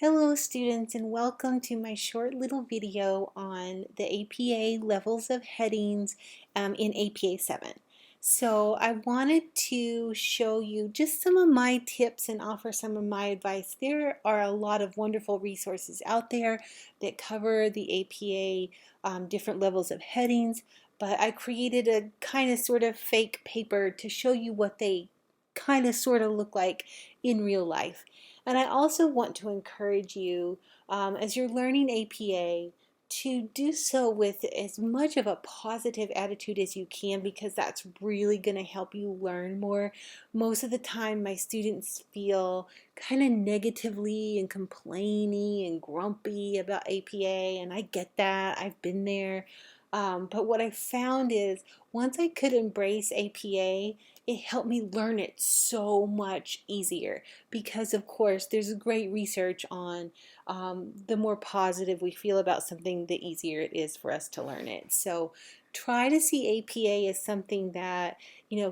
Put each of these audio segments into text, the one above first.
Hello students, and welcome to my short little video on the APA levels of headings in APA 7. So I wanted to show you just some of my tips and offer some of my advice. There are a lot of wonderful resources out there that cover the APA different levels of headings, but I created a kind of sort of fake paper to show you what they kind of sort of look like in real life. And I also want to encourage you, as you're learning APA, to do so with as much of a positive attitude as you can, because that's really going to help you learn more. Most of the time, my students feel kind of negatively and complaining and grumpy about APA, and I get that. I've been there. But what I found is once I could embrace APA, it helped me learn it so much easier because, of course, there's great research on the more positive we feel about something, the easier it is for us to learn it. So try to see APA as something that,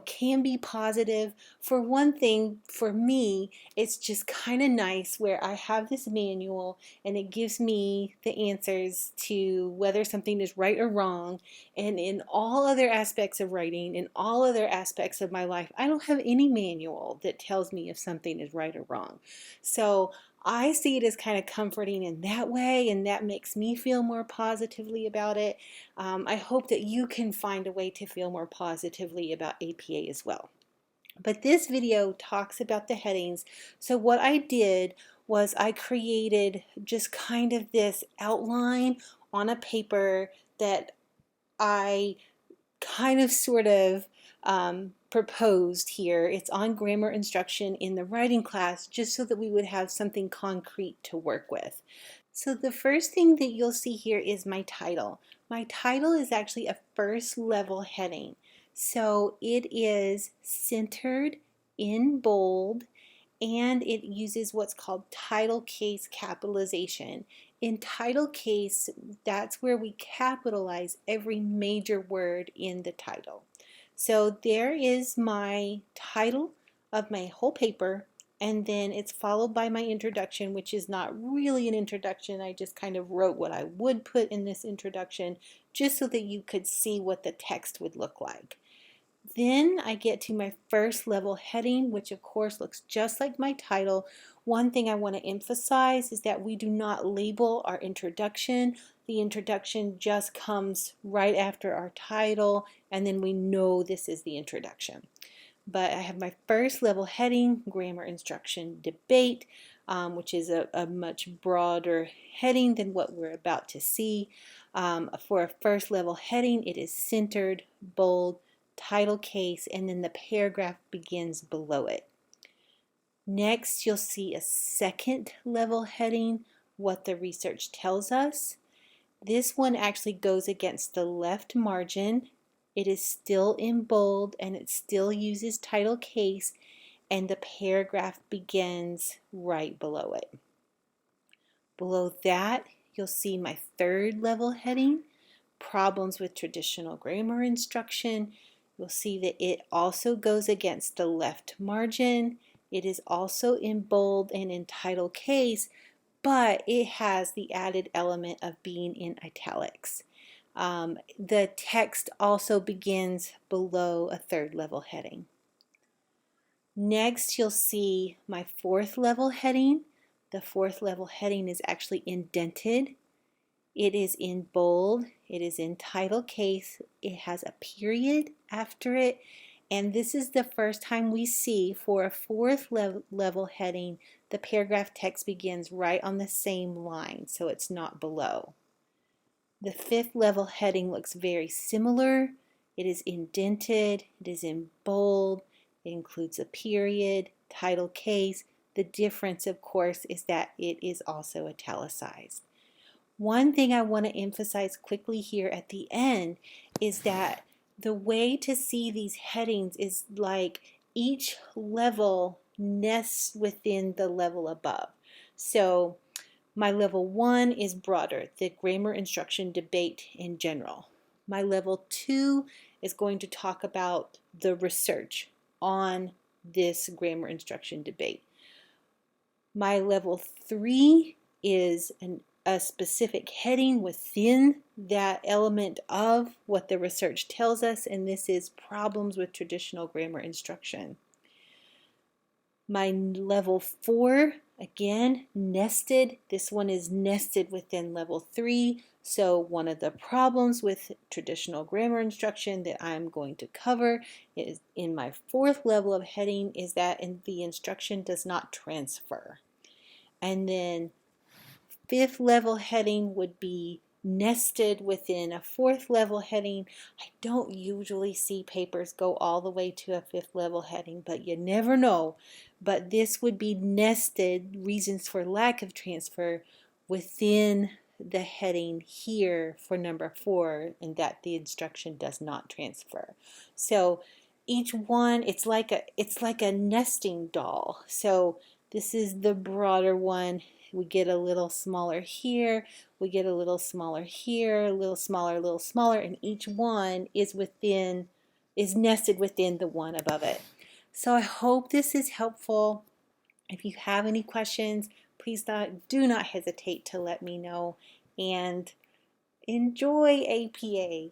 can be positive. For one thing, for me, it's just kind of nice where I have this manual and it gives me the answers to whether something is right or wrong. And in all other aspects of writing, in all other aspects of my life, I don't have any manual that tells me if something is right or wrong. So I see it as kind of comforting in that way, and that makes me feel more positively about it. I hope that you can find a way to feel more positively about APA as well. But this video talks about the headings. So what I did was I created just kind of this outline on a paper that I kind of sort of proposed here. It's on grammar instruction in the writing class, just so that we would have something concrete to work with. So the first thing that you'll see here is my title. My title is actually a first level heading. So it is centered in bold, and it uses what's called title case capitalization. In title case, that's where we capitalize every major word in the title. So there is my title of my whole paper, and then it's followed by my introduction, which is not really an introduction. I just kind of wrote what I would put in this introduction just so that you could see what the text would look like. Then I get to my first level heading, which of course looks just like my title. One thing I want to emphasize is that we do not label our introduction. The introduction just comes right after our title, and then we know this is the introduction. But I have my first level heading, grammar instruction debate, which is a much broader heading than what we're about to see. For a first level heading, it is centered, bold, title case, and then the paragraph begins below it. Next, you'll see a second level heading, what the research tells us. This one actually goes against the left margin. It is still in bold and it still uses title case, and the paragraph begins right below it. Below that, you'll see my third level heading, problems with traditional grammar instruction. You'll see that it also goes against the left margin. It is also in bold and in title case, but it has the added element of being in italics. The text also begins below a third level heading. Next, you'll see my fourth level heading. The fourth level heading is actually indented. It is in bold, it is in title case, it has a period after it, and this is the first time we see for a fourth level heading, the paragraph text begins right on the same line, so it's not below. The fifth level heading looks very similar. It is indented, it is in bold, it includes a period, title case. The difference, of course, is that it is also italicized. One thing I want to emphasize quickly here at the end is that the way to see these headings is like each level nests within the level above. So my level 1 is broader, the grammar instruction debate in general. My level 2 is going to talk about the research on this grammar instruction debate. My level 3 is a specific heading within that element of what the research tells us, and this is problems with traditional grammar instruction. My level 4, again, nested. This one is nested within level 3. So one of the problems with traditional grammar instruction that I'm going to cover is in my 4th level of heading is that the instruction does not transfer. And then 5th level heading would be nested within a 4th level heading. I don't usually see papers go all the way to a 5th level heading, but you never know. But this would be nested reasons for lack of transfer within the heading here for number 4, and that the instruction does not transfer. So each one, it's like a nesting doll. So this is the broader one. We get a little smaller here, we get a little smaller here, a little smaller, and each one is nested within the one above it. So I hope this is helpful. If you have any questions, please do not hesitate to let me know, and enjoy APA.